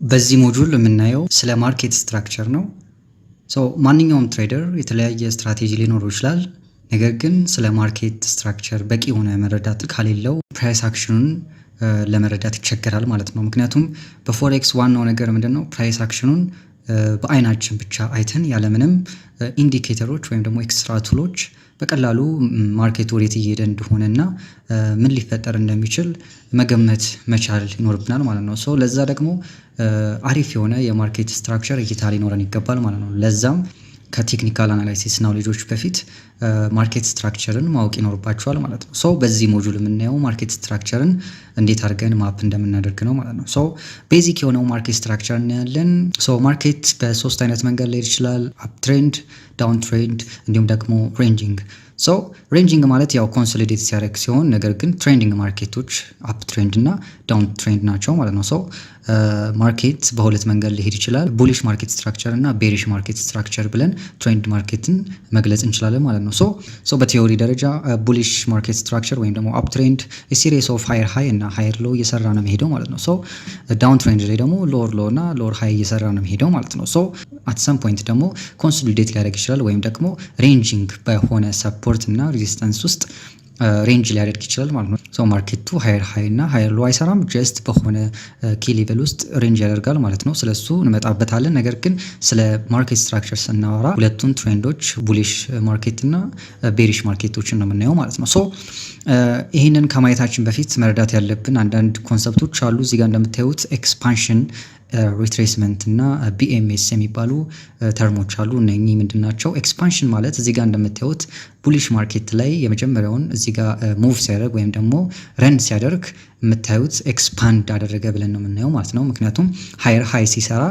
በዚህ ሞጁል የምናየው ስለ ማርኬት ስትራክቸር ነው። ማንኛውም ትሬደር የተለያየ ስትራቴጂ ሊኖረው ይችላል። ነገር ግን ስለ ማርኬት ስትራክቸር በቂ የሆነ መረዳት ከሌለው ፕራይስ አክሽኑን ለመረዳት ይቸገራል ማለት ነው። ምክንያቱም በፎሬክስ ዋናው ነገር ምንድነው? ፕራይስ አክሽኑን በአይናችን ብቻ አይተን ያለምንም ኢንዲኬተሮች ወይም ደግሞ ኤክስትራ ቱሎች በቀላሉ ማርኬት ወዴት እየሄደ እንደሆነና ምን ሊፈጠር እንደሚችል መገመት መቻል ይኖርብናል ማለት ነው። ለዛ ደግሞ አሪፍ የሆነ የማርኬት ስትራክቸር እይታ ሊኖረን ይገባል ማለት ነው። ለዛም ከቴክኒካል አናላይሲስ ናውሌጆች በፊት ማርኬት ስትራክቸርን ማወቅ ይኖርባቸዋል ማለት ነው። በዚህ ሞጁል የምናየው ማርኬት ስትራክቸርን እንዴት አድርገን ማፕ እንደምናደርግ ነው ማለት ነው። ቤዚክ የሆነው ማርኬት ስትራክቸር እናያለን። ማርኬት በሶስት አይነት መንገድ ሊሄድ ይችላል። አፕ ትሬንድ፣ ዳውን ትሬንድ እንዲሁም ደግሞ ሬንጂንግ። ሬንጂንግ ማለት ያው ኮንሶሊዴት ሲያደርግ ሲሆን ነገር ግን ትሬንዲንግ ማርኬቶች አፕ ትሬንድ እና ዳውን ትሬንድ ናቸው ማለት ነው። ማርኬት በሁለት መንገድ ሊሄድ ይችላል። ቡሊሽ ማርኬት ስትራክቸር እና ቤሪሽ ማርኬት ስትራክቸር ብለን ትሬንድ ማርኬትን መግለጽ እንችላለን ማለት ነው። በቲዮሪ ደረጃ ቡሊሽ ማርኬት ስትራክቸር ወይም ደግሞ አፕ ትሬንድ ሲሪስ ኦፍ ሃየር ሃይ እና ሃየር ሎ እየሰራ ነው የሚሄደው ማለት ነው። ዳውን ትሬንድ ላይ ደግሞ ሎወር ሎ እና ሎወር ሃይ እየሰራ ነው የሚሄደው ማለት ነው። አት ሰም ፖይንት ደግሞ ኮንሶሊዴት ሊያደርግ ይችላል ወይም ደግሞ ሬንጂንግ በሆነ ሰፖርት እና ሬዚስታንስ ውስጥ ሬንጅ ሊያደርግ ይችላል ማለት ነው። ማርኬቱ ሃየር ሃይ እና ሃየር ሎ አይሰራም፣ ጀስት በሆነ ኪ ሌቨል ውስጥ ሬንጅ ያደርጋል ማለት ነው። ስለሱ እንመጣበታለን። ነገር ግን ስለ ማርኬት ስትራክቸር ስናወራ ሁለቱን ትሬንዶች ቡሊሽ ማርኬት እና ቤሪሽ ማርኬቶችን ነው የምናየው ማለት ነው። ይህንን ከማየታችን በፊት መረዳት ያለብን አንዳንድ ኮንሰፕቶች አሉ። እዚህ ጋር እንደምታዩት ኤክስፓንሽን፣ ሪትሬስመንት እና ቢኤምኤስ የሚባሉ ተርሞች አሉ። እነኚህ ምንድን ናቸው? ኤክስፓንሽን ማለት እዚህ ጋር እንደምታዩት ቡሊሽ ማርኬት ላይ የመጀመሪያውን እዚህ ጋር ሙቭ ሲያደርግ ወይም ደግሞ ረን ሲያደርግ የምታዩት ኤክስፓንድ አደረገ ብለን ነው የምናየው ማለት ነው። ምክንያቱም ሃየር ሃይ ሲሰራ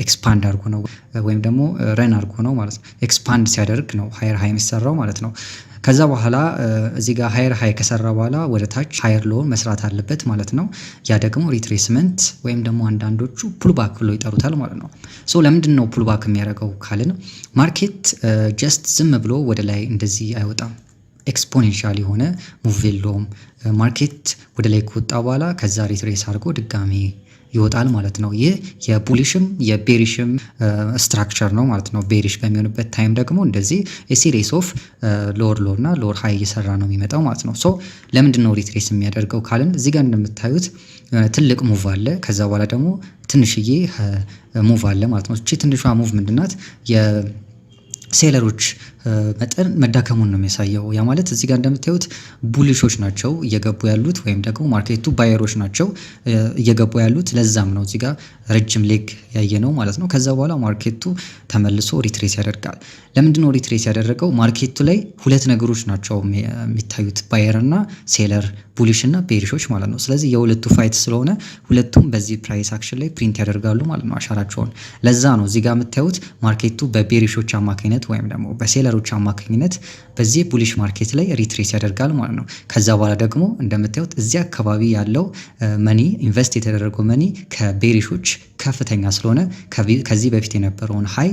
ኤክስፓንድ አድርጎ ነው ወይም ደግሞ ረን አድርጎ ነው ማለት ነው። ኤክስፓንድ ሲያደርግ ነው ሃየር ሃይ የሚሰራው ማለት ነው። ከዛ በኋላ እዚህ ጋር ሃየር ሃይ ከሰራ በኋላ ወደ ታች ሃየር ሎ መስራት አለበት ማለት ነው። ያ ደግሞ ሪትሬስመንት ወይም ደግሞ አንዳንዶቹ ፑልባክ ብሎ ይጠሩታል ማለት ነው። ለምንድን ነው ፑልባክ የሚያደርገው ካልን ማርኬት ጀስት ዝም ብሎ ወደ ላይ እንደዚህ አይወጣም። ኤክስፖኔንሻል የሆነ ሙቭ የለውም። ማርኬት ወደ ላይ ከወጣ በኋላ ከዛ ሪትሬስ አድርጎ ድጋሜ ይወጣል ማለት ነው። ይህ የቡሊሽም የቤሪሽም ስትራክቸር ነው ማለት ነው። ቤሪሽ በሚሆንበት ታይም ደግሞ እንደዚህ የሲሪስ ኦፍ ሎወር ሎ እና ሎወር ሃይ እየሰራ ነው የሚመጣው ማለት ነው። ለምንድን ነው ሪትሬስ የሚያደርገው ካልን እዚህ ጋር እንደምታዩት ትልቅ ሙቭ አለ። ከዛ በኋላ ደግሞ ትንሽዬ ሙቭ አለ ማለት ነው። እቺ ትንሿ ሙቭ ምንድናት? ሴለሮች መጠን መዳከሙን ነው የሚያሳየው። ያ ማለት እዚህ ጋር እንደምታዩት ቡሊሾች ናቸው እየገቡ ያሉት ወይም ደግሞ ማርኬቱ ባየሮች ናቸው እየገቡ ያሉት። ለዛም ነው እዚህ ጋር ረጅም ሌግ ያየ ነው ማለት ነው። ከዛ በኋላ ማርኬቱ ተመልሶ ሪትሬስ ያደርጋል። ለምንድን ነው ሪትሬስ ያደረገው? ማርኬቱ ላይ ሁለት ነገሮች ናቸው የሚታዩት፣ ባየር እና ሴለር፣ ቡሊሽ እና ቤሪሾች ማለት ነው። ስለዚህ የሁለቱ ፋይት ስለሆነ ሁለቱም በዚህ ፕራይስ አክሽን ላይ ፕሪንት ያደርጋሉ ማለት ነው አሻራቸውን። ለዛ ነው እዚህ ጋር የምታዩት ማርኬቱ በቤሪሾች አማካኝነት ወይም ደግሞ በሴለሮች አማካኝነት በዚህ ቡሊሽ ማርኬት ላይ ሪትሬስ ያደርጋል ማለት ነው። ከዛ በኋላ ደግሞ እንደምታዩት እዚህ አካባቢ ያለው መኒ ኢንቨስት የተደረገው መኒ ከቤሪሾች ከፍተኛ ስለሆነ ከዚህ በፊት የነበረውን ሃይ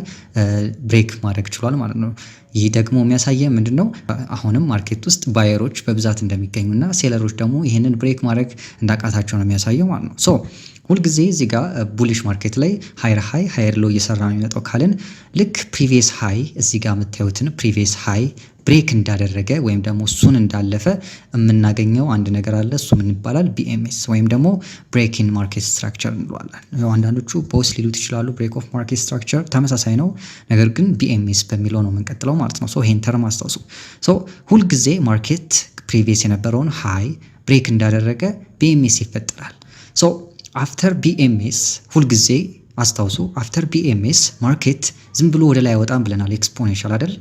ብሬክ ማድረግ ችሏል ማለት ነው። ይህ ደግሞ የሚያሳየ ምንድን ነው? አሁንም ማርኬት ውስጥ ባየሮች በብዛት እንደሚገኙና ሴለሮች ደግሞ ይህንን ብሬክ ማድረግ እንዳቃታቸው ነው የሚያሳየው ማለት ነው። ሁልጊዜ እዚህ ጋር ቡሊሽ ማርኬት ላይ ሃየር ሃይ ሃየር ሎ እየሰራ ነው የሚመጣው ካልን ልክ ፕሪቪየስ ሃይ እዚህ ጋር የምታዩትን ፕሪቪየስ ሃይ ብሬክ እንዳደረገ ወይም ደግሞ እሱን እንዳለፈ የምናገኘው አንድ ነገር አለ። እሱ ምን ይባላል? ቢኤምኤስ ወይም ደግሞ ብሬክ ኢን ማርኬት ስትራክቸር እንለዋለን። አንዳንዶቹ ቦስ ሊሉት ይችላሉ። ብሬክ ኦፍ ማርኬት ስትራክቸር ተመሳሳይ ነው፣ ነገር ግን ቢኤምኤስ በሚለው ነው የምንቀጥለው ማለት ነው። ይሄን ተርም አስታውሱ። ሁልጊዜ ማርኬት ፕሪቪየስ የነበረውን ሃይ ብሬክ እንዳደረገ ቢኤምኤስ ይፈጠራል። አፍተር ቢኤምኤስ ሁልጊዜ አስታውሱ፣ አፍተር ቢኤምኤስ ማርኬት ዝም ብሎ ወደ ላይ አይወጣም ብለናል። ኤክስፖኔንሻል አይደል?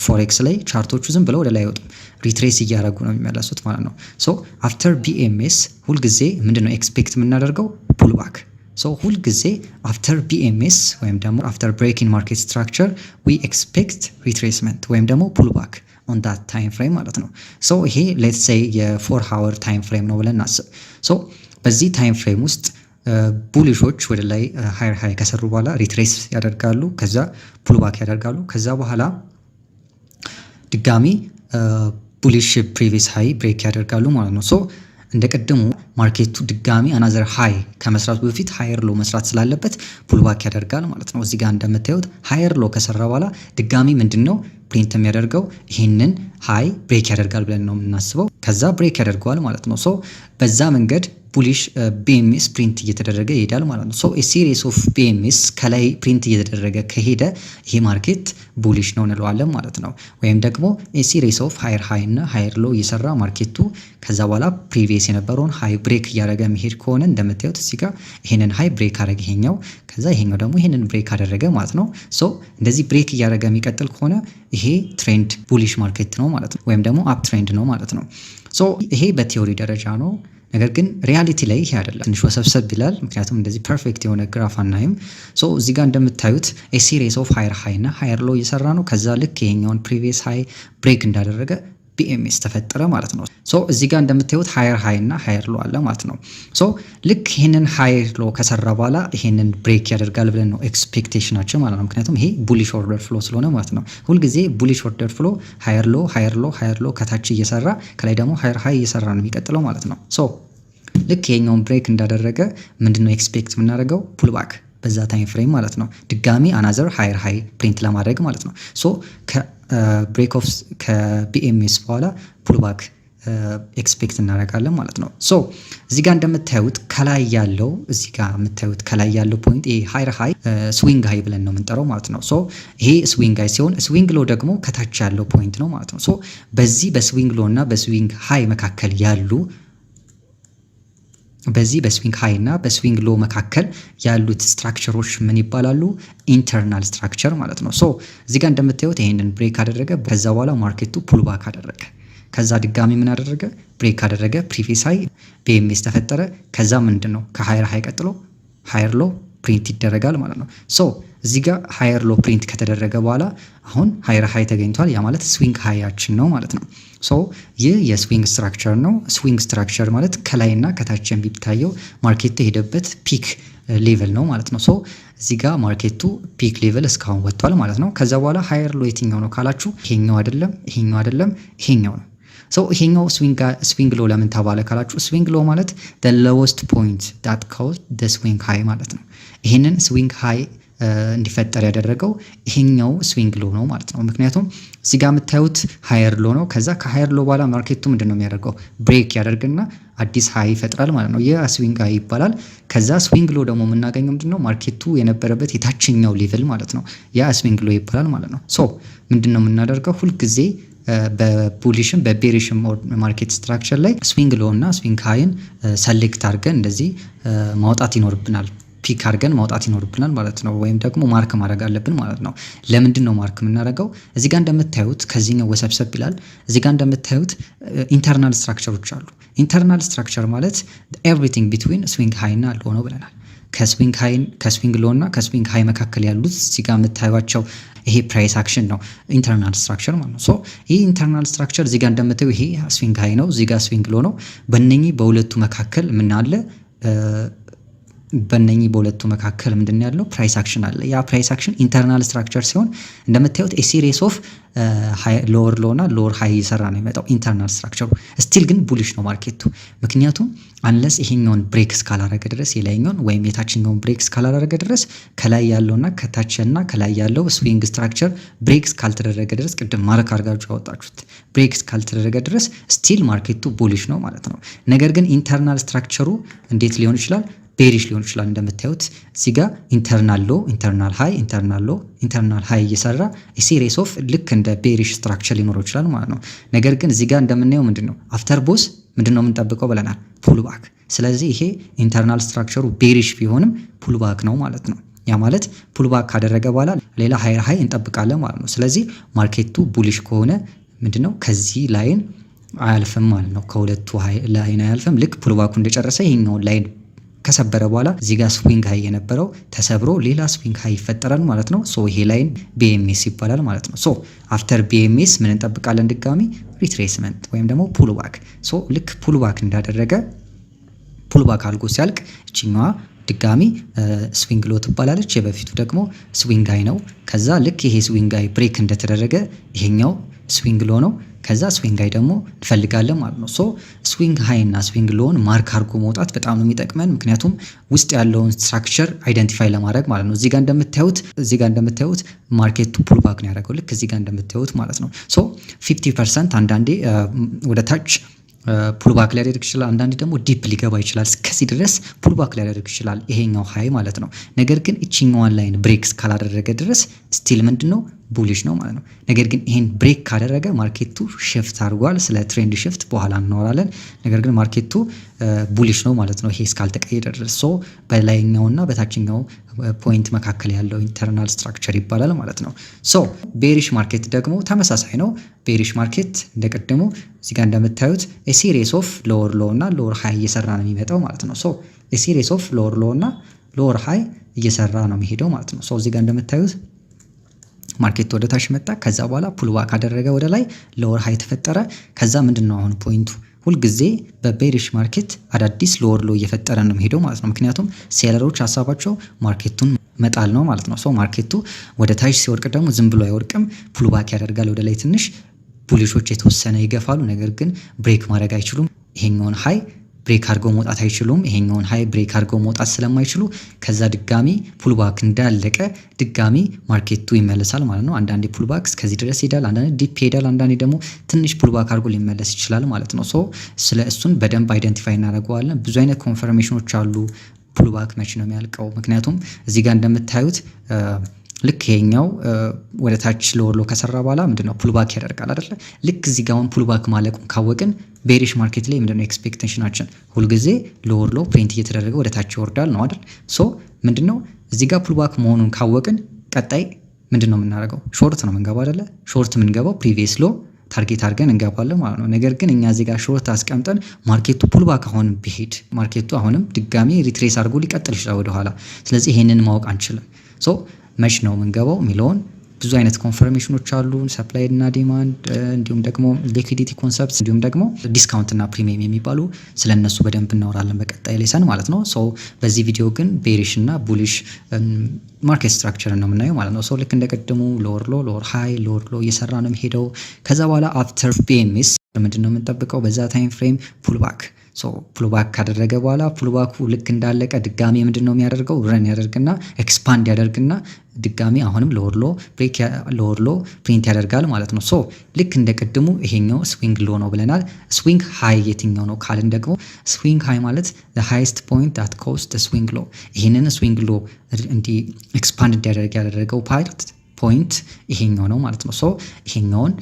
ፎሬክስ ላይ ቻርቶቹ ዝም ብለው ወደ ላይ አይወጡም፣ ሪትሬስ እያደረጉ ነው የሚመለሱት ማለት ነው። አፍተር ቢኤምኤስ ሁልጊዜ ምንድነው ኤክስፔክት የምናደርገው? ፑልባክ። ሁልጊዜ አፍተር ቢኤምኤስ ወይም ደግሞ አፍተር ብሬኪንግ ማርኬት ስትራክቸር ዊ ኤክስፔክት ሪትሬስመንት ወይም ደግሞ ፑልባክ ኦን ዳት ታይም ፍሬም ማለት ነው። ይሄ ሌትስ ሴይ የ4 ሃወር ታይም ፍሬም ነው ብለን እናስብ። በዚህ ታይም ፍሬም ውስጥ ቡሊሾች ወደ ላይ ሃየር ሃይ ከሰሩ በኋላ ሪትሬስ ያደርጋሉ፣ ከዛ ፑልባክ ያደርጋሉ። ከዛ በኋላ ድጋሚ ቡሊሽ ፕሪቪየስ ሃይ ብሬክ ያደርጋሉ ማለት ነው። እንደ ቀደሙ ማርኬቱ ድጋሚ አናዘር ሃይ ከመስራቱ በፊት ሃየር ሎ መስራት ስላለበት ፑልባክ ያደርጋል ማለት ነው። እዚህ ጋር እንደምታዩት ሃየር ሎ ከሰራ በኋላ ድጋሚ ምንድነው ፕሪንት የሚያደርገው ይሄንን ሃይ ብሬክ ያደርጋል ብለን ነው የምናስበው። ከዛ ብሬክ ያደርገዋል ማለት ነው። ሶ በዛ መንገድ ቡሊሽ ቢኤምኤስ ፕሪንት እየተደረገ ይሄዳል ማለት ነው። ሶ ሲሪስ ኦፍ ቢኤምኤስ ከላይ ፕሪንት እየተደረገ ከሄደ ይሄ ማርኬት ቡሊሽ ነው እንለዋለን ማለት ነው። ወይም ደግሞ ሲሪስ ኦፍ ሃየር ሃይ እና ሃየር ሎ እየሰራ ማርኬቱ ከዛ በኋላ ፕሪቪየስ የነበረውን ሃይ ብሬክ እያደረገ መሄድ ከሆነ እንደምታዩት እዚህ ጋር ይሄንን ሃይ ብሬክ አደረገ ይሄኛው፣ ከዛ ይሄኛው ደግሞ ይሄንን ብሬክ አደረገ ማለት ነው። ሶ እንደዚህ ብሬክ እያደረገ የሚቀጥል ከሆነ ይሄ ትሬንድ ቡሊሽ ማርኬት ነው ማለት ነው፣ ወይም ደግሞ አፕ ትሬንድ ነው ማለት ነው። ሶ ይሄ በቲዮሪ ደረጃ ነው። ነገር ግን ሪያሊቲ ላይ ይሄ አይደለም፣ ትንሽ ወሰብሰብ ይላል። ምክንያቱም እንደዚህ ፐርፌክት የሆነ ግራፍ አናይም። ሶ እዚህ ጋር እንደምታዩት ሲሪስ ኦፍ ሃየር ሃይ እና ሃየር ሎ እየሰራ ነው። ከዛ ልክ ይሄኛውን ፕሪቪየስ ሃይ ብሬክ እንዳደረገ ቢኤምኤስ ተፈጠረ ማለት ነው። ሶ እዚህ ጋር እንደምታዩት ሃየር ሃይ እና ሃየር ሎ አለ ማለት ነው። ሶ ልክ ይሄንን ሃየር ሎ ከሰራ በኋላ ይሄንን ብሬክ ያደርጋል ብለን ነው ኤክስፔክቴሽናችን ማለት ነው። ምክንያቱም ይሄ ቡሊሽ ኦርደር ፍሎ ስለሆነ ማለት ነው። ሁልጊዜ ቡሊሽ ኦርደር ፍሎ ሃየር ሎ ሃየር ሎ ሃየር ሎ ከታች እየሰራ ከላይ ደግሞ ሃየር ሃይ እየሰራ ነው የሚቀጥለው ማለት ነው። ሶ ልክ ይሄኛውን ብሬክ እንዳደረገ ምንድነው ኤክስፔክት የምናደርገው ፑልባክ በዛ ታይም ፍሬም ማለት ነው። ድጋሚ አናዘር ሃየር ሃይ ፕሪንት ለማድረግ ማለት ነው። ሶ ከብሬክ ኦፍ ከቢኤምኤስ በኋላ ፑልባክ ኤክስፔክት እናደርጋለን ማለት ነው። ሶ እዚህ ጋር እንደምታዩት ከላይ ያለው እዚህ ጋር የምታዩት ከላይ ያለው ፖይንት ይሄ ሃየር ሃይ ስዊንግ ሃይ ብለን ነው የምንጠራው ማለት ነው። ሶ ይሄ ስዊንግ ሃይ ሲሆን ስዊንግ ሎ ደግሞ ከታች ያለው ፖይንት ነው ማለት ነው። ሶ በዚህ በስዊንግ ሎ እና በስዊንግ ሃይ መካከል ያሉ በዚህ በስዊንግ ሃይ እና በስዊንግ ሎ መካከል ያሉት ስትራክቸሮች ምን ይባላሉ? ኢንተርናል ስትራክቸር ማለት ነው። ሶ እዚህ ጋር እንደምታዩት ይሄንን ብሬክ አደረገ። ከዛ በኋላ ማርኬቱ ፑልባክ አደረገ። ከዛ ድጋሚ ምን አደረገ? ብሬክ አደረገ። ፕሪቪየስ ሃይ ቢኤምኤስ ተፈጠረ። ከዛ ምንድነው ከሃየር ሃይ ቀጥሎ ሃየር ሎ ፕሪንት ይደረጋል ማለት ነው። ሶ እዚህ ጋር ሃየር ሎ ፕሪንት ከተደረገ በኋላ አሁን ሃየር ሃይ ተገኝቷል። ያ ማለት ስዊንግ ሃያችን ነው ማለት ነው። ሶ ይህ የስዊንግ ስትራክቸር ነው። ስዊንግ ስትራክቸር ማለት ከላይና ከታች የሚታየው ማርኬቱ የሄደበት ፒክ ሌቨል ነው ማለት ነው። ሶ እዚህ ጋር ማርኬቱ ፒክ ሌቨል እስካሁን ወጥቷል ማለት ነው። ከዛ በኋላ ሃየር ሎ የትኛው ነው ካላችሁ ይሄኛው አይደለም፣ ይሄኛው አይደለም፣ ይሄኛው ነው። ሶ ይሄኛው ስዊንግ ሎ ለምን ተባለ ካላችሁ ስዊንግ ሎ ማለት the lowest point that caused the swing high ማለት ነው። ይሄንን ስዊንግ ሃይ እንዲፈጠር ያደረገው ይሄኛው ስዊንግ ሎ ነው ማለት ነው። ምክንያቱም እዚህ ጋር የምታዩት ሃየር ሎ ነው። ከዛ ከሃየር ሎ በኋላ ማርኬቱ ምንድነው የሚያደርገው? ብሬክ ያደርግና አዲስ ሃይ ይፈጥራል ማለት ነው። ይህ ስዊንግ ሃይ ይባላል። ከዛ ስዊንግ ሎ ደግሞ የምናገኘው ምንድነው? ማርኬቱ የነበረበት የታችኛው ሌቭል ማለት ነው። ያ ስዊንግ ሎ ይባላል ማለት ነው። ሶ ምንድነው የምናደርገው? ሁልጊዜ በቡሊሽም በቤሪሽም ማርኬት ስትራክቸር ላይ ስዊንግ ሎ እና ስዊንግ ሃይን ሰሌክት አድርገን እንደዚህ ማውጣት ይኖርብናል። ፒክ አድርገን ማውጣት ይኖርብናል ማለት ነው። ወይም ደግሞ ማርክ ማድረግ አለብን ማለት ነው። ለምንድን ነው ማርክ የምናደርገው? እዚህ ጋር እንደምታዩት ከዚህኛው ወሰብሰብ ይላል። እዚህ ጋር እንደምታዩት ኢንተርናል ስትራክቸሮች አሉ። ኢንተርናል ስትራክቸር ማለት ኤቭሪቲንግ ቢትዊን ስዊንግ ሃይ እና ሎ ነው ብለናል። ከስዊንግ ሎ እና ከስዊንግ ሃይ መካከል ያሉት እዚህ ጋር የምታዩቸው ይሄ ፕራይስ አክሽን ነው ኢንተርናል ስትራክቸር ማለት ነው። ሶ ይሄ ኢንተርናል ስትራክቸር እዚህ ጋር እንደምታዩ ይሄ ስዊንግ ሃይ ነው፣ እዚህ ጋር ስዊንግ ሎ ነው። በእነኚህ በሁለቱ መካከል ምን አለ? በእነኚህ በሁለቱ መካከል ምንድን ነው ያለው? ፕራይስ አክሽን አለ። ያ ፕራይስ አክሽን ኢንተርናል ስትራክቸር ሲሆን እንደምታዩት ሲሪስ ኦፍ ሎወር ሎ እና ሎወር ሃይ እየሰራ ነው የሚመጣው ኢንተርናል ስትራክቸሩ። ስቲል ግን ቡሊሽ ነው ማርኬቱ። ምክንያቱም አንለስ ይሄኛውን ብሬክ እስካላረገ ድረስ የላይኛውን ወይም የታችኛውን ብሬክ እስካላረገ ድረስ ከላይ ያለውና ከታችና ከላይ ያለው ስዊንግ ስትራክቸር ብሬክ እስካልተደረገ ድረስ ቅድም ማርክ አድርጋችሁ ያወጣችሁት ብሬክ እስካልተደረገ ድረስ ስቲል ማርኬቱ ቡሊሽ ነው ማለት ነው። ነገር ግን ኢንተርናል ስትራክቸሩ እንዴት ሊሆን ይችላል? ቤሪሽ ሊሆን ይችላል። እንደምታዩት እዚህ ጋር ኢንተርናል ሎ ኢንተርናል ሃይ ኢንተርናል ሎ ኢንተርናል ሃይ እየሰራ ሲሪስ ኦፍ ልክ እንደ ቤሪሽ ስትራክቸር ሊኖረው ይችላል ማለት ነው። ነገር ግን እዚህ ጋር እንደምናየው ምንድነው አፍተር ቦስ ምንድነው የምንጠብቀው ብለናል? ፑልባክ። ስለዚህ ይሄ ኢንተርናል ስትራክቸሩ ቤሪሽ ቢሆንም ፑልባክ ነው ማለት ነው። ያ ማለት ፑልባክ ካደረገ በኋላ ሌላ ሃየር ሃይ እንጠብቃለን ማለት ነው። ስለዚህ ማርኬቱ ቡሊሽ ከሆነ ምንድነው ከዚህ ላይን አያልፍም ማለት ነው። ከሁለቱ ላይን አያልፍም። ልክ ፑልባኩ እንደጨረሰ ይሄኛውን ላይን ከሰበረ በኋላ እዚህ ጋር ስዊንግ ሃይ የነበረው ተሰብሮ ሌላ ስዊንግ ሃይ ይፈጠራል ማለት ነው። ሶ ይሄ ላይን ቢኤምኤስ ይባላል ማለት ነው። ሶ አፍተር ቢኤምኤስ ምን እንጠብቃለን? ድጋሚ ሪትሬስመንት ወይም ደግሞ ፑልባክ። ሶ ልክ ፑልባክ እንዳደረገ ፑልባክ አልጎ ሲያልቅ እችኛዋ ድጋሚ ስዊንግ ሎ ትባላለች። የበፊቱ ደግሞ ስዊንግ ሃይ ነው። ከዛ ልክ ይሄ ስዊንግ ሃይ ብሬክ እንደተደረገ ይሄኛው ስዊንግ ሎ ነው። ከዛ ስዊንግ ሃይ ደግሞ እንፈልጋለን ማለት ነው። ሶ ስዊንግ ሃይ እና ስዊንግ ሎውን ማርክ አድርጎ መውጣት በጣም ነው የሚጠቅመን፣ ምክንያቱም ውስጥ ያለውን ስትራክቸር አይደንቲፋይ ለማድረግ ማለት ነው። እዚህ ጋር እንደምታዩት ማርኬቱ ፑል ባክ ነው ያደረገው፣ ልክ እዚህ ጋር እንደምታዩት ማለት ነው። ሶ 50% አንዳንዴ ወደ ታች ፑልባክ ሊያደርግ ይችላል። አንዳንዴ ደግሞ ዲፕ ሊገባ ይችላል። እስከዚህ ድረስ ፑልባክ ሊያደርግ ይችላል ይሄኛው ሃይ ማለት ነው። ነገር ግን እቺኛዋን ላይን ብሬክስ ካላደረገ ድረስ ስቲል ምንድነው ቡሊሽ ነው ማለት ነው። ነገር ግን ይሄን ብሬክ ካደረገ ማርኬቱ ሽፍት አድርጓል። ስለ ትሬንድ ሽፍት በኋላ እናወራለን። ነገር ግን ማርኬቱ ቡሊሽ ነው ማለት ነው፣ ይሄ እስካልተቀየረ ድረስ። ሶ በላይኛውና በታችኛው ፖይንት መካከል ያለው ኢንተርናል ስትራክቸር ይባላል ማለት ነው። ሶ ቤሪሽ ማርኬት ደግሞ ተመሳሳይ ነው። ቤሪሽ ማርኬት እንደቀደሙ እዚህ ጋር እንደምታዩት ሲሪስ ኦፍ ሎወር ሎ እና ሎወር ሃይ እየሰራ ነው የሚመጣው ማለት ነው። ሶ ሲሪስ ኦፍ ሎወር ሎ እና ሎወር ሃይ እየሰራ ነው የሚሄደው ማለት ነው። ሶ እዚህ ጋር እንደምታዩት ማርኬት ወደ ታች መጣ። ከዛ በኋላ ፑልባክ አደረገ ወደ ላይ፣ ሎወር ሃይ ተፈጠረ። ከዛ ምንድነው አሁን ፖይንቱ ሁልጊዜ በቤሪሽ ማርኬት አዳዲስ ሎወር ሎ እየፈጠረ ነው የሚሄደው ማለት ነው። ምክንያቱም ሴለሮች ሀሳባቸው ማርኬቱን መጣል ነው ማለት ነው። ሶ ማርኬቱ ወደ ታች ሲወርቅ ደግሞ ዝም ብሎ አይወርቅም፣ ፑልባክ ያደርጋል ወደ ላይ ትንሽ። ቡሊሾች የተወሰነ ይገፋሉ፣ ነገር ግን ብሬክ ማድረግ አይችሉም። ይሄኛውን ሃይ ብሬክ አድርገው መውጣት አይችሉም። ይሄኛውን ሃይ ብሬክ አድርገው መውጣት ስለማይችሉ ከዛ ድጋሚ ፑልባክ እንዳለቀ ድጋሚ ማርኬቱ ይመለሳል ማለት ነው። አንዳንዴ ፑልባክ እስከዚህ ድረስ ይሄዳል፣ አንዳንዴ ዲፕ ይሄዳል፣ አንዳንዴ ደግሞ ትንሽ ፑልባክ አድርጎ ሊመለስ ይችላል ማለት ነው። ሶ ስለ እሱን በደንብ አይደንቲፋይ እናደርገዋለን። ብዙ አይነት ኮንፈርሜሽኖች አሉ ፑልባክ መቼ ነው የሚያልቀው። ምክንያቱም እዚህ ጋር እንደምታዩት ልክ ይሄኛው ወደ ታች ሎወር ሎ ከሰራ በኋላ ምንድነው ፑልባክ ያደርጋል አይደለ? ልክ እዚህ ጋር አሁን ፑልባክ ማለቁን ካወቅን ቤሪሽ ማርኬት ላይ ምንድነው ኤክስፔክቴሽናችን? ሁልጊዜ ሎወር ሎ ፕሪንት እየተደረገ ወደ ታች ይወርዳል ነው አይደል? ሶ ምንድነው እዚህ ጋር ፑልባክ መሆኑን ካወቅን ቀጣይ ምንድነው የምናደርገው? ሾርት ነው የምንገባው አይደለ? ሾርት የምንገባው ፕሪቪየስ ሎ ታርጌት አድርገን እንገባለን ማለት ነው። ነገር ግን እኛ እዚህ ጋር ሾርት አስቀምጠን ማርኬቱ ፑልባክ አሁን ቢሄድ ማርኬቱ አሁንም ድጋሚ ሪትሬስ አድርጎ ሊቀጥል ይችላል ወደኋላ። ስለዚህ ይሄንን ማወቅ አንችልም። ሶ መች ነው የምንገባው የሚለውን ብዙ አይነት ኮንፈርሜሽኖች አሉ። ሰፕላይ እና ዲማንድ፣ እንዲሁም ደግሞ ሊኩዊዲቲ ኮንሰፕትስ፣ እንዲሁም ደግሞ ዲስካውንት እና ፕሪሚየም የሚባሉ ስለነሱ በደንብ እናወራለን በቀጣይ ሌሰን ማለት ነው። ሶ በዚህ ቪዲዮ ግን ቤሪሽ እና ቡሊሽ ማርኬት ስትራክቸር ነው የምናየው ማለት ነው። ሶ ልክ እንደቀደሙ ሎወር ሎ ሎወር ሃይ ሎወር ሎ እየሰራ ነው የሚሄደው። ከዛ በኋላ አፍተር ቢኤምኤስ ምንድን ነው የምንጠብቀው? በዛ ታይም ፍሬም ፑልባክ። ሶ ፑልባክ ካደረገ በኋላ ፑልባኩ ልክ እንዳለቀ ድጋሚ ምንድን ነው የሚያደርገው? ረን ያደርግና ኤክስፓንድ ያደርግና ድጋሚ አሁንም ሎወር ሎ ፕሪንት ያደርጋል ማለት ነው። ሶ ልክ እንደቀድሙ ይሄኛው ስዊንግ ሎ ነው ብለናል። ስዊንግ ሃይ የትኛው ነው ካልን ደግሞ ስዊንግ ሃይ ማለት the highest point that caused the swing low። ይሄንን ስዊንግ ሎ እንዲ ኤክስፓንድ እንዲያደርግ ያደረገው ፖይንት ይሄኛው ነው ማለት ነው። ሶ ይሄኛውን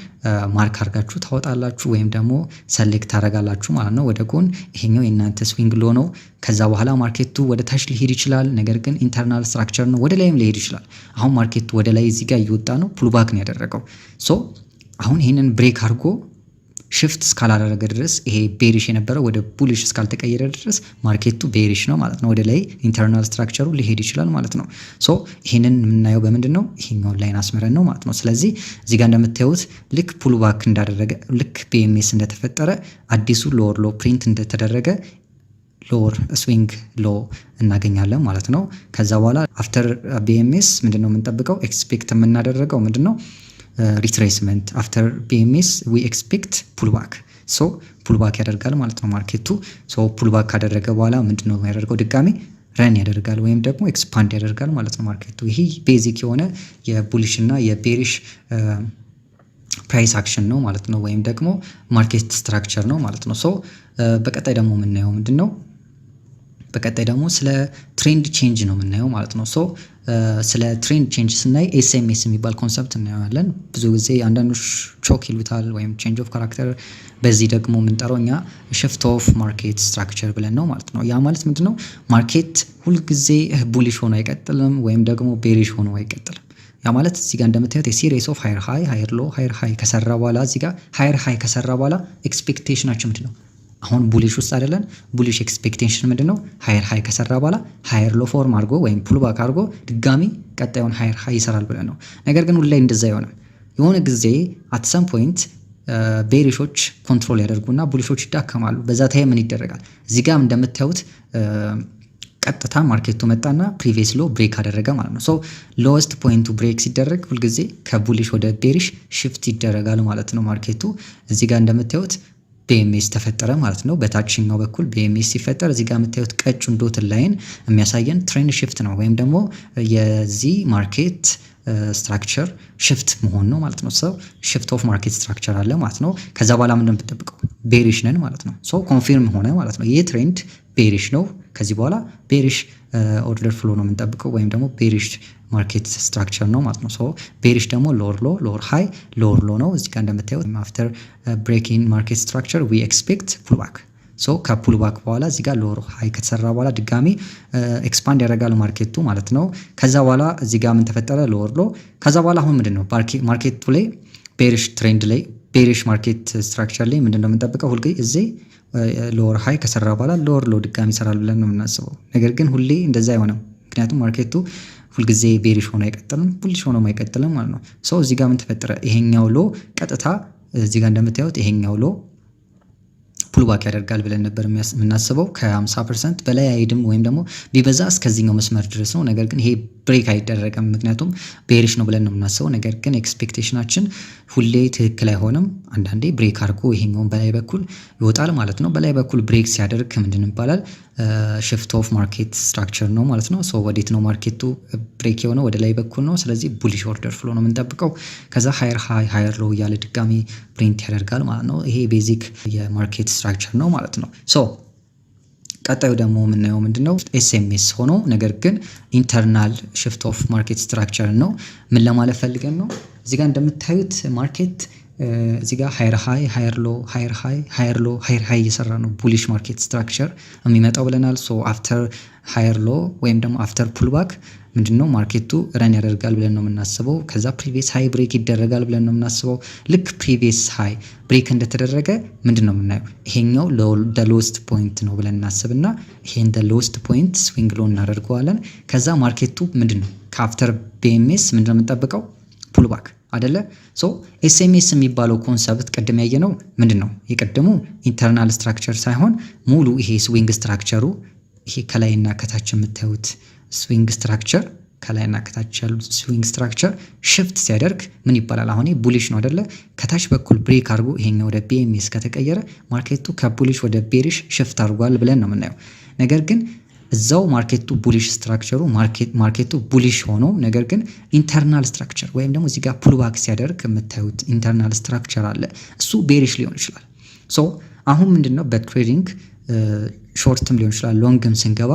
ማርክ አድርጋችሁ ታወጣላችሁ ወይም ደግሞ ሰሌክት ታደርጋላችሁ ማለት ነው ወደ ጎን። ይሄኛው የእናንተ ስዊንግ ሎ ነው። ከዛ በኋላ ማርኬቱ ወደ ታች ሊሄድ ይችላል፣ ነገር ግን ኢንተርናል ስትራክቸር ነው፣ ወደ ላይም ሊሄድ ይችላል። አሁን ማርኬቱ ወደ ላይ እዚህ ጋር እየወጣ ነው፣ ፑልባክ ነው ያደረገው። ሶ አሁን ይሄንን ብሬክ አድርጎ ሽፍት እስካላደረገ ድረስ ይሄ ቤሪሽ የነበረው ወደ ቡሊሽ እስካልተቀየረ ድረስ ማርኬቱ ቤሪሽ ነው ማለት ነው። ወደ ላይ ኢንተርናል ስትራክቸሩ ሊሄድ ይችላል ማለት ነው። ሶ ይሄንን የምናየው በምንድን ነው? ይሄኛውን ላይን አስመረን ነው ማለት ነው። ስለዚህ እዚህ ጋር እንደምታዩት ልክ ፑልባክ እንዳደረገ ልክ ቢኤምኤስ እንደተፈጠረ አዲሱ ሎወር ሎ ፕሪንት እንደተደረገ ሎወር ስዊንግ ሎ እናገኛለን ማለት ነው። ከዛ በኋላ አፍተር ቢኤምኤስ ምንድነው የምንጠብቀው? ኤክስፔክት የምናደረገው ምንድነው? ሪትሬስመንት አፍተር ቢኤምኤስ ዊ ኤክስፔክት ፑልባክ። ሶ ፑልባክ ያደርጋል ማለት ነው ማርኬቱ። ሶ ፑልባክ ካደረገ በኋላ ምንድነው የሚያደርገው? ድጋሚ ረን ያደርጋል ወይም ደግሞ ኤክስፓንድ ያደርጋል ማለት ነው ማርኬቱ። ይሄ ቤዚክ የሆነ የቡሊሽ እና የቤሪሽ ፕራይስ አክሽን ነው ማለት ነው፣ ወይም ደግሞ ማርኬት ስትራክቸር ነው ማለት ነው። ሶ በቀጣይ ደግሞ የምናየው ምንድነው? በቀጣይ ደግሞ ስለ ትሬንድ ቼንጅ ነው የምናየው ማለት ነው። ሶ ስለ ትሬንድ ቼንጅ ስናይ ኤስኤምኤስ የሚባል ኮንሰፕት እናየዋለን። ብዙ ጊዜ አንዳንዶች ቾክ ይሉታል ወይም ቼንጅ ኦፍ ካራክተር፣ በዚህ ደግሞ የምንጠራው እኛ ሽፍት ኦፍ ማርኬት ስትራክቸር ብለን ነው ማለት ነው። ያ ማለት ምንድነው? ማርኬት ሁልጊዜ ቡሊሽ ሆኖ አይቀጥልም ወይም ደግሞ ቤሪሽ ሆኖ አይቀጥልም። ያ ማለት እዚህ ጋር እንደምታዩት የሲሪስ ኦፍ ሃየር ሃይ ሃየር ሎ ሃየር ሃይ ከሰራ በኋላ እዚህ ጋር ሃየር ሃይ ከሰራ በኋላ ኤክስፔክቴሽናችን ምንድነው? አሁን ቡሊሽ ውስጥ አይደለን። ቡሊሽ ኤክስፔክቴሽን ምንድነው? ሃየር ሃይ ከሰራ በኋላ ሃየር ሎ ፎርም አድርጎ ወይም ፑልባክ አድርጎ ድጋሚ ቀጣዩን ሃየር ሃይ ይሰራል ብለን ነው። ነገር ግን ሁሉ ላይ እንደዛ አይሆንም። የሆነ ጊዜ አት ሰም ፖይንት ቤሪሾች ኮንትሮል ያደርጉና ቡሊሾች ይዳከማሉ። በዛ ታይም ምን ይደረጋል? እዚህ ጋር እንደምታዩት ቀጥታ ማርኬቱ መጣና ፕሪቪየስ ሎ ብሬክ አደረገ ማለት ነው። ሶ ሎወስት ፖይንቱ ብሬክ ሲደረግ ሁልጊዜ ከቡሊሽ ወደ ቤሪሽ ሽፍት ይደረጋል ማለት ነው ማርኬቱ። እዚህ ጋር እንደምታዩት BMS ተፈጠረ ማለት ነው። በታችኛው በኩል BMS ሲፈጠር እዚህ ጋር የምታዩት ቀጭን ዶት ላይን የሚያሳየን ትሬንድ ሽፍት ነው ወይም ደግሞ የዚህ ማርኬት ስትራክቸር ሽፍት መሆን ነው ማለት ነው። ሰው ሽፍት ኦፍ ማርኬት ስትራክቸር አለ ማለት ነው። ከዛ በኋላ ምንድን የምትጠብቀው ቤሪሽ ነን ማለት ነው። ሶ ኮንፊርም ሆነ ማለት ነው። ይህ ትሬንድ ቤሪሽ ነው። ከዚህ በኋላ ቤሪሽ ኦርደር ፍሎ ነው የምንጠብቀው ወይም ደግሞ ቤሪሽ ማርኬት ስትራክቸር ነው ማለት ነው። ሶ ቤሪሽ ደግሞ ሎወር ሎ ሎወር ሃይ ሎወር ሎ ነው። እዚህ ጋር እንደምታዩት አፍተር ብሬኪንግ ማርኬት ስትራክቸር ዊ ኤክስፔክት ፑል ባክ። ሶ ከፑል ባክ በኋላ እዚህ ጋር ሎወር ሃይ ከተሰራ በኋላ ድጋሚ ኤክስፓንድ ያደርጋል ማርኬቱ ማለት ነው። ከዛ በኋላ እዚህ ጋር ምን ተፈጠረ? ሎወር ሎ። ከዛ በኋላ አሁን ምንድነው ማርኬቱ ላይ ቤሪሽ ትሬንድ ላይ ቤሪሽ ማርኬት ስትራክቸር ላይ ምንድነው የምንጠብቀው? ሁልጊዜ እዚህ ሎወር ሃይ ከሰራ በኋላ ሎወር ሎ ድጋሚ ይሰራል ብለን ነው የምናስበው። ነገር ግን ሁሌ እንደዛ አይሆንም። ምክንያቱም ማርኬቱ ሁልጊዜ ቤሪሽ ሆኖ አይቀጥልም፣ ቡሊሽ ሆኖ አይቀጥልም ማለት ነው። ሶ እዚህ ጋር ምን ተፈጠረ? ይሄኛው ሎ ቀጥታ እዚህ ጋር እንደምታዩት ይሄኛው ሎ ፑልባክ ያደርጋል ብለን ነበር የምናስበው። ከ50% በላይ አይድም ወይም ደግሞ ቢበዛ እስከዚህኛው መስመር ድረስ ነው። ነገር ግን ይሄ ብሬክ አይደረግም፣ ምክንያቱም ቤሪሽ ነው ብለን ነው የምናስበው። ነገር ግን ኤክስፔክቴሽናችን ሁሌ ትክክል አይሆንም። አንዳንዴ ብሬክ አድርጎ ይሄኛውን በላይ በኩል ይወጣል ማለት ነው። በላይ በኩል ብሬክ ሲያደርግ ምንድን ይባላል? ሽፍት ኦፍ ማርኬት ስትራክቸር ነው ማለት ነው። ሶ ወዴት ነው ማርኬቱ ብሬክ የሆነው? ወደ ላይ በኩል ነው። ስለዚህ ቡሊሽ ኦርደር ፍሎ ነው የምንጠብቀው። ከዛ ሃየር ሃይ ሃየር ሎ እያለ ድጋሚ ፕሪንት ያደርጋል ማለት ነው። ይሄ ቤዚክ የማርኬት ስትራክቸር ነው ማለት ነው። ሶ ቀጣዩ ደግሞ የምናየው ምንድነው? ኤስኤምኤስ ሆኖ ነገር ግን ኢንተርናል ሽፍት ኦፍ ማርኬት ስትራክቸር ነው። ምን ለማለት ፈልገን ነው? እዚህ ጋር እንደምታዩት ማርኬት እዚህ ጋር ሃየር ሃይ ሃየር ሎ ሃየር ሃይ ሃየር ሎ ሃየር ሃይ እየሰራ ነው ቡሊሽ ማርኬት ስትራክቸር የሚመጣው ብለናል። ሶ አፍተር ሃየር ሎ ወይም ደግሞ አፍተር ፑልባክ ምንድነው ማርኬቱ ረን ያደርጋል ብለን ነው የምናስበው። ከዛ ፕሪቪየስ ሃይ ብሬክ ይደረጋል ብለን ነው የምናስበው። ልክ ፕሪቪየስ ሃይ ብሬክ እንደተደረገ ምንድነው የምናየው? ይሄኛው ሎስት ፖይንት ነው ብለን እናስብና ይሄን ሎስት ፖይንት ስዊንግ ሎ እናደርገዋለን። ከዛ ማርኬቱ ምንድነው ከአፍተር BMS ምንድነው የምንጠብቀው? ፑልባክ አይደለ? ሶ ኤስኤምኤስ የሚባለው ኮንሰፕት ቅድም ያየነው ምንድነው? የቀደሙ ኢንተርናል ስትራክቸር ሳይሆን ሙሉ ይሄ ስዊንግ ስትራክቸሩ ይሄ ከላይና ከታች የምታዩት ስዊንግ ስትራክቸር ከላይና ከታች ያሉት ስዊንግ ስትራክቸር ሽፍት ሲያደርግ ምን ይባላል? አሁን ቡሊሽ ነው አይደለ? ከታች በኩል ብሬክ አድርጎ ይሄኛው ወደ BMS ከተቀየረ ማርኬቱ ከቡሊሽ ወደ ቤሪሽ ሽፍት አድርጓል ብለን ነው የምናየው። ነገር ግን እዛው ማርኬቱ ቡሊሽ ስትራክቸሩ ማርኬቱ ቡሊሽ ሆኖ ነገር ግን ኢንተርናል ስትራክቸር ወይም ደግሞ እዚህ ጋር ፑልባክ ሲያደርግ የምታዩት ኢንተርናል ስትራክቸር አለ። እሱ ቤሪሽ ሊሆን ይችላል። ሶ አሁን ምንድነው በትሬዲንግ ሾርትም ሊሆን ይችላል ሎንግም ስንገባ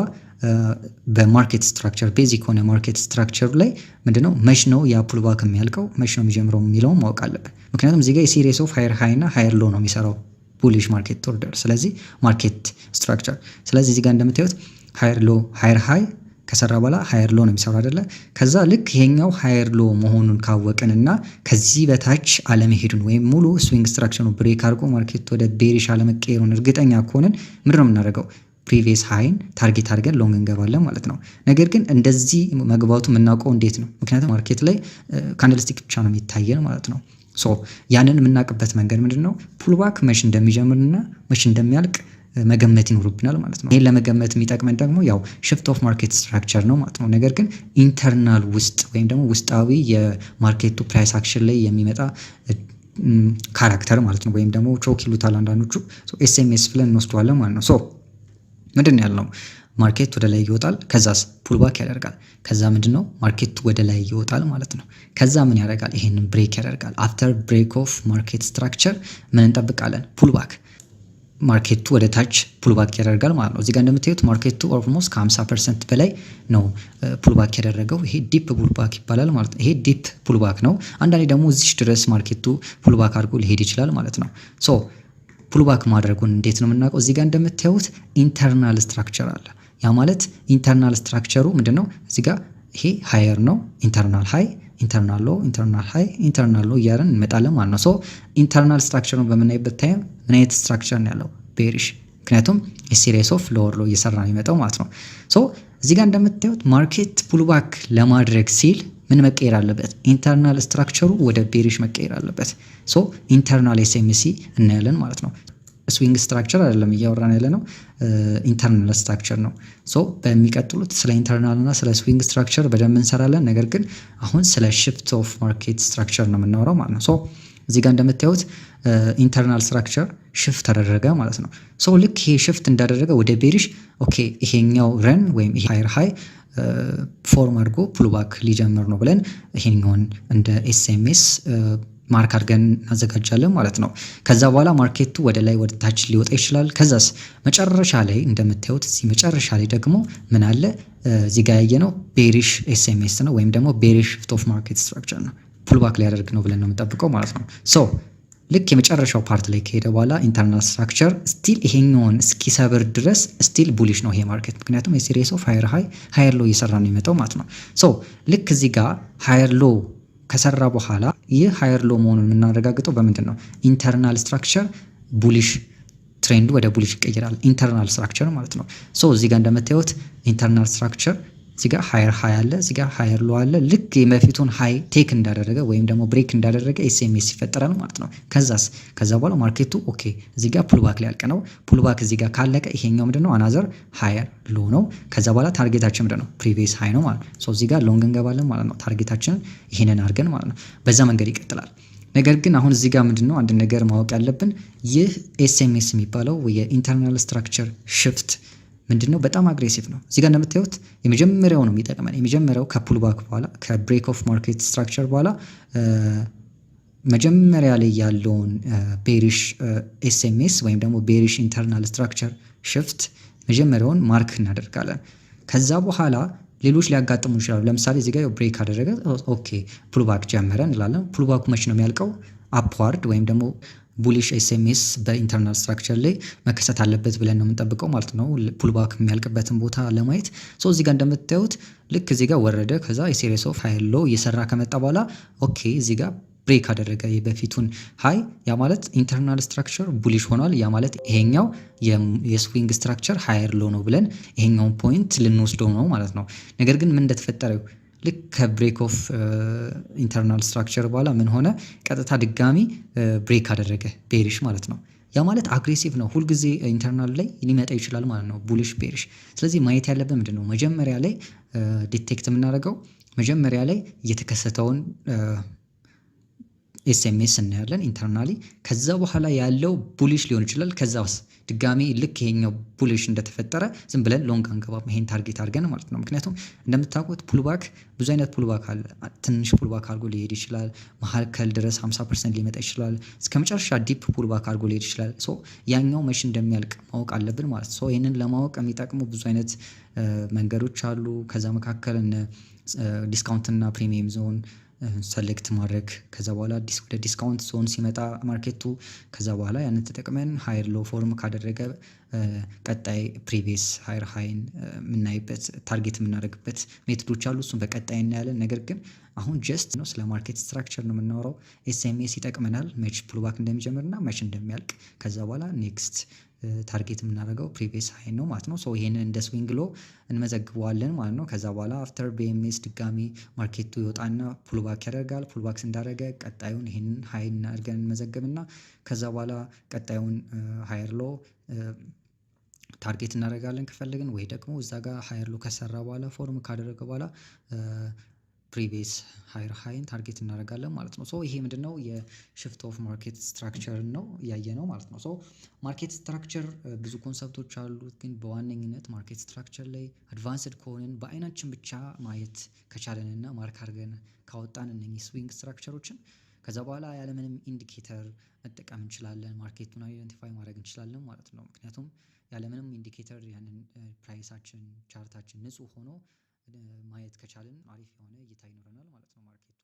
በማርኬት ስትራክቸር ቤዚክ ሆነ ማርኬት ስትራክቸሩ ላይ ምንድነው መች ነው ያ ፑልባክ የሚያልቀው መች ነው የሚጀምረው የሚለውን ማወቅ አለብን። ምክንያቱም እዚህ ጋር የሲሪየስ ኦፍ ሃየር ሃይ እና ሃየር ሎ ነው የሚሰራው ቡሊሽ ማርኬት ኦርደር። ስለዚህ ማርኬት ስትራክቸር ስለዚህ እዚህ ጋር እንደምታዩት ሃየር ሎ ሃየር ሃይ ከሰራ በኋላ ሃየር ሎ ነው የሚሰራው አይደለ? ከዛ ልክ ይሄኛው ሃየር ሎ መሆኑን ካወቅንና ከዚህ በታች አለመሄዱን ወይም ሙሉ ስዊንግ ስትራክቸሩ ብሬክ አድርጎ ማርኬት ወደ ቤሪሽ አለመቀየሩን እርግጠኛ ከሆንን ምንድን ነው የምናደርገው? ፕሪቪየስ ሃይን ታርጌት አድርገን ሎንግ እንገባለን ማለት ነው። ነገር ግን እንደዚህ መግባቱ የምናውቀው እንዴት ነው? ምክንያቱም ማርኬት ላይ ካንድልስቲክ ብቻ ነው የሚታየን ማለት ነው። ሶ ያንን የምናውቅበት መንገድ ምንድን ነው? ፑልባክ መች እንደሚጀምርና መች እንደሚያልቅ መገመት ይኖርብናል ማለት ነው። ይሄን ለመገመት የሚጠቅመን ደግሞ ያው ሽፍት ኦፍ ማርኬት ስትራክቸር ነው ማለት ነው። ነገር ግን ኢንተርናል ውስጥ ወይም ደግሞ ውስጣዊ የማርኬቱ ፕራይስ አክሽን ላይ የሚመጣ ካራክተር ማለት ነው። ወይም ደግሞ ቾክ ይሉታል አንዳንዶቹ። ኤስኤምኤስ ብለን እንወስደዋለን ማለት ነው። ሶ ምንድን ያልነው ማርኬት ወደ ላይ ይወጣል፣ ከዛስ ፑልባክ ያደርጋል። ከዛ ምንድነው ማርኬት ወደ ላይ ይወጣል ማለት ነው። ከዛ ምን ያደርጋል? ይሄንን ብሬክ ያደርጋል። አፍተር ብሬክ ኦፍ ማርኬት ስትራክቸር ምን እንጠብቃለን? ፑልባክ ማርኬቱ ወደ ታች ፑልባክ ያደርጋል ማለት ነው። እዚህ ጋር እንደምታዩት ማርኬቱ ኦልሞስት ከ50% በላይ ነው ፑልባክ ያደረገው። ይሄ ዲፕ ፑልባክ ይባላል ማለት ነው። ይሄ ዲፕ ፑልባክ ነው። አንዳንዴ ደግሞ እዚህ ድረስ ማርኬቱ ፑልባክ አድርጎ ሊሄድ ይችላል ማለት ነው። ሶ ፑልባክ ማድረጉን እንዴት ነው የምናውቀው? እዚህ ጋር እንደምታዩት ኢንተርናል ስትራክቸር አለ። ያ ማለት ኢንተርናል ስትራክቸሩ ምንድነው? እዚህ ጋር ይሄ ሃየር ነው፣ ኢንተርናል ሃይ ኢንተርናል ሎ ኢንተርናል ሃይ ኢንተርናል ሎ እያለን እንመጣለን ማለት ነው። ሶ ኢንተርናል ስትራክቸሩን በምናይበት ታይም ምን አይነት ስትራክቸር ነው ያለው? ቤሪሽ። ምክንያቱም ሲሪየስ ኦፍ ሎወር ሎ እየሰራ ነው የሚመጣው ማለት ነው። ሶ እዚህ ጋር እንደምታዩት ማርኬት ፑልባክ ለማድረግ ሲል ምን መቀየር አለበት? ኢንተርናል ስትራክቸሩ ወደ ቤሪሽ መቀየር አለበት። ሶ ኢንተርናል ኤስኤምሲ እናያለን ማለት ነው። ስዊንግ ስትራክቸር አይደለም እያወራን ያለ ነው፣ ኢንተርናል ስትራክቸር ነው። ሶ በሚቀጥሉት ስለ ኢንተርናል እና ስለ ስዊንግ ስትራክቸር በደንብ እንሰራለን። ነገር ግን አሁን ስለ ሽፍት ኦፍ ማርኬት ስትራክቸር ነው የምናወራው ማለት ነው። ሶ እዚህ ጋር እንደምታዩት ኢንተርናል ስትራክቸር ሽፍት ተደረገ ማለት ነው። ሶ ልክ ይሄ ሽፍት እንዳደረገ ወደ ቤሪሽ ኦኬ ይሄኛው ረን ወይም ይሄ ሃየር ሃይ ፎርም አድርጎ ፑልባክ ሊጀምር ነው ብለን ይሄኛውን እንደ ኤስኤምኤስ ማርክ አድርገን እናዘጋጃለን ማለት ነው። ከዛ በኋላ ማርኬቱ ወደ ላይ ወደ ታች ሊወጣ ይችላል። ከዛስ መጨረሻ ላይ እንደምታዩት እዚህ መጨረሻ ላይ ደግሞ ምን አለ እዚህ ጋር ያየነው ቤሪሽ ኤስኤምኤስ ነው ወይም ደግሞ ቤሪሽ ሽፍት ኦፍ ማርኬት ስትራክቸር ነው። ፑልባክ ሊያደርግ ነው ብለን ነው የምንጠብቀው ማለት ነው። ሶ ልክ የመጨረሻው ፓርት ላይ ከሄደ በኋላ ኢንተርናል ስትራክቸር ስቲል ይሄኛውን እስኪሰብር ድረስ ስቲል ቡሊሽ ነው ይሄ ማርኬት፣ ምክንያቱም የሲሪየስ ኦፍ ሃየር ሃይ ሃየር ሎ እየሰራ ነው የሚመጣው ማለት ነው። ሶ ልክ እዚህ ጋር ሃየር ሎ ከሰራ በኋላ ይህ ሃየር ሎ መሆኑን የምናረጋግጠው በምንድን ነው? ኢንተርናል ስትራክቸር ቡሊሽ ትሬንዱ ወደ ቡሊሽ ይቀይራል። ኢንተርናል ስትራክቸር ማለት ነው። ሶ እዚህ ጋር እንደምታዩት ኢንተርናል ስትራክቸር እዚህ ጋር ሃየር ሃይ አለ፣ እዚህ ጋር ሃየር ሎ አለ። ልክ የበፊቱን ሃይ ቴክ እንዳደረገ ወይም ደግሞ ብሬክ እንዳደረገ ኤስኤምኤስ ይፈጠራል ማለት ነው። ከዛ በኋላ ማርኬቱ ኦኬ እዚህ ጋር ፑልባክ ሊያልቅ ነው። ፑልባክ እዚህ ጋር ካለቀ ይሄኛው ምንድነው? አናዘር ሃየር ሎ ነው። ከዛ በኋላ ታርጌታችን ምንድነው? ፕሪቪየስ ሃይ ነው ማለት ነው። ሶ እዚህ ጋር ሎንግ እንገባለን ማለት ነው። ታርጌታችንን ይሄንን አድርገን ማለት ነው። በዛ መንገድ ይቀጥላል። ነገር ግን አሁን እዚህ ጋር ምንድነው አንድ ነገር ማወቅ ያለብን፣ ይህ ኤስኤምኤስ የሚባለው የኢንተርናል ስትራክቸር ሽፍት ምንድነው? በጣም አግሬሲቭ ነው። እዚህ ጋር እንደምታዩት የመጀመሪያው ነው የሚጠቅመን። የመጀመሪያው ከፑልባክ በኋላ ከብሬክ ኦፍ ማርኬት ስትራክቸር በኋላ መጀመሪያ ላይ ያለውን ቤሪሽ ኤስኤምኤስ ወይም ደግሞ ቤሪሽ ኢንተርናል ስትራክቸር ሽፍት መጀመሪያውን ማርክ እናደርጋለን። ከዛ በኋላ ሌሎች ሊያጋጥሙ ይችላሉ። ለምሳሌ እዚህ ጋር ብሬክ አደረገ፣ ኦኬ ፑልባክ ጀመረ እንላለን። ፑልባኩ መች ነው የሚያልቀው? አፕዋርድ ወይም ደግሞ ቡሊሽ ኤስኤምኤስ በኢንተርናል ስትራክቸር ላይ መከሰት አለበት ብለን ነው የምንጠብቀው ማለት ነው፣ ፑልባክ የሚያልቅበትን ቦታ ለማየት። ሶ እዚህ ጋር እንደምታዩት ልክ እዚህ ጋር ወረደ። ከዛ የሲሪየስ ኦፍ ሃይ ሎ እየሰራ ከመጣ በኋላ ኦኬ እዚህ ጋር ብሬክ አደረገ የበፊቱን ሃይ። ያ ማለት ኢንተርናል ስትራክቸር ቡሊሽ ሆኗል። ያ ማለት ይሄኛው የስዊንግ ስትራክቸር ሃየር ሎ ነው ብለን ይሄኛውን ፖይንት ልንወስደው ነው ማለት ነው። ነገር ግን ምን እንደተፈጠረው ልክ ከብሬክ ኦፍ ኢንተርናል ስትራክቸር በኋላ ምን ሆነ? ቀጥታ ድጋሚ ብሬክ አደረገ ቤሪሽ ማለት ነው። ያ ማለት አግሬሲቭ ነው። ሁልጊዜ ኢንተርናል ላይ ሊመጣ ይችላል ማለት ነው፣ ቡሊሽ ቤሪሽ። ስለዚህ ማየት ያለብን ምንድን ነው? መጀመሪያ ላይ ዲቴክት የምናደርገው መጀመሪያ ላይ እየተከሰተውን ኤስኤምኤስ እናያለን ኢንተርናሊ። ከዛ በኋላ ያለው ቡሊሽ ሊሆን ይችላል። ከዛስ ድጋሚ ልክ ይሄኛው ቡሊሽ እንደተፈጠረ ዝም ብለን ሎንግ አንገባም፣ ይሄን ታርጌት አድርገን ማለት ነው። ምክንያቱም እንደምታውቁት ፑልባክ ብዙ አይነት ፑልባክ አለ። ትንሽ ፑልባክ አድርጎ ሊሄድ ይችላል፣ መሀከል ድረስ 50% ሊመጣ ይችላል፣ እስከ መጨረሻ ዲፕ ፑልባክ አድርጎ ሊሄድ ይችላል። ሶ ያኛው መቼ እንደሚያልቅ ማወቅ አለብን ማለት ነው። ይህንን ለማወቅ የሚጠቅሙ ብዙ አይነት መንገዶች አሉ። ከዛ መካከል ዲስካውንት እና ፕሪሚየም ዞን ሰሌክት ማድረግ፣ ከዛ በኋላ ወደ ዲስካውንት ዞን ሲመጣ ማርኬቱ ከዛ በኋላ ያንን ተጠቅመን ሃየር ሎ ፎርም ካደረገ ቀጣይ ፕሪቪየስ ሃየር ሃይን የምናይበት ታርጌት የምናደርግበት ሜቶዶች አሉ። እሱም በቀጣይ እናያለን። ነገር ግን አሁን ጀስት ነው ስለ ማርኬት ስትራክቸር ነው የምናወራው። ኤስኤምኤስ ይጠቅመናል መች ፑልባክ እንደሚጀምርና መች እንደሚያልቅ። ከዛ በኋላ ኔክስት ታርጌት የምናደርገው ፕሪቪየስ ሃይ ነው ማለት ነው። ሶ ይሄንን እንደ ስዊንግ ሎ እንመዘግበዋለን ማለት ነው። ከዛ በኋላ አፍተር ቢኤምኤስ ድጋሚ ማርኬቱ ይወጣና ፑልባክ ያደርጋል። ፑልባክ እንዳደረገ ቀጣዩን ይሄንን ሃይ አድርገን እንመዘገብና ከዛ በኋላ ቀጣዩን ሃየር ሎ ታርጌት እናደርጋለን ከፈለግን፣ ወይ ደግሞ እዛ ጋር ሃየር ሎ ከሰራ በኋላ ፎርም ካደረገ በኋላ ፕሪቪየስ ሃየር ሃይን ታርጌት እናደርጋለን ማለት ነው። ሶ ይሄ ምንድነው? የሽፍት ኦፍ ማርኬት ስትራክቸር ነው ያየ ነው ማለት ነው። ሶ ማርኬት ስትራክቸር ብዙ ኮንሰፕቶች አሉት፣ ግን በዋነኝነት ማርኬት ስትራክቸር ላይ አድቫንስድ ከሆንን በአይናችን ብቻ ማየት ከቻለንና ማርክ አድርገን ካወጣን እነኚህ ስዊንግ ስትራክቸሮችን ከዛ በኋላ ያለምንም ኢንዲኬተር መጠቀም እንችላለን፣ ማርኬቱን አይደንቲፋይ ማድረግ እንችላለን ማለት ነው። ምክንያቱም ያለምንም ኢንዲኬተር ያንን ፕራይሳችን ቻርታችን ንጹህ ሆኖ ማየት ከቻልን አሪፍ የሆነ እይታ ይኖረናል ማለት ነው ማርኬት